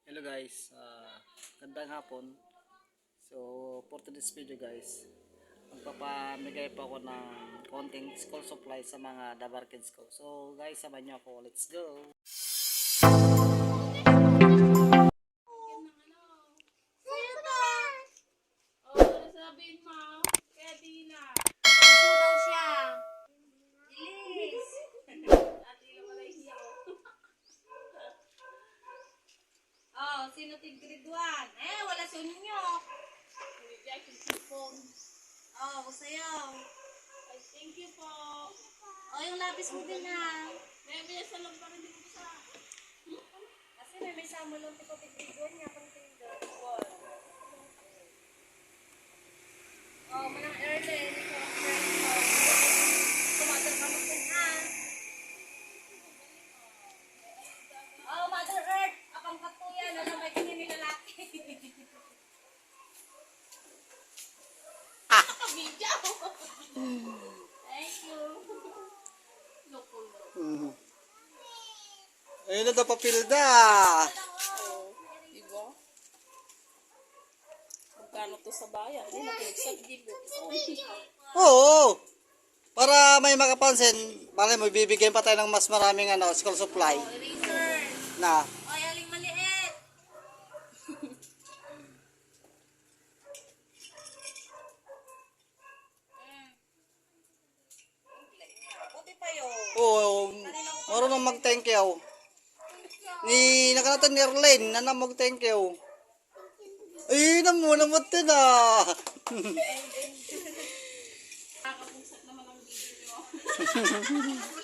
Hello guys, gandang hapon. So for today's video guys, magpapamigay pa ako ng konting school supply sa mga Dabar kids ko. So guys, samahan niyo ako, let's go! Sino tig grade 1? Wala sa inyo. Sayaw. Ay, thank you po. Yung lapis mo din ha. May sa lang pa rin dito sa... Kasi may sama lang tipo tig grade 1 niya pang tindo. Manang early. Tumagal ka mo din ha. Mother Earth. Apang katuya na may kinin ni lalaki. Video! Thank you. Loko. Ayun na daw papilda! Diba? Magkano to sa bayan? Hindi nakinig gibo. Oo! Para may makapansin, malay mo, bibigyan pa tayo ng mas maraming school supply. Eraser. Na, Aling maliit. Buti pa yun. oo, marunong mag-thank you. Ni nakanatan ni Erlene, na mag-thank you. Ay, naman din ah. Nakakapusat naman ang video nyo.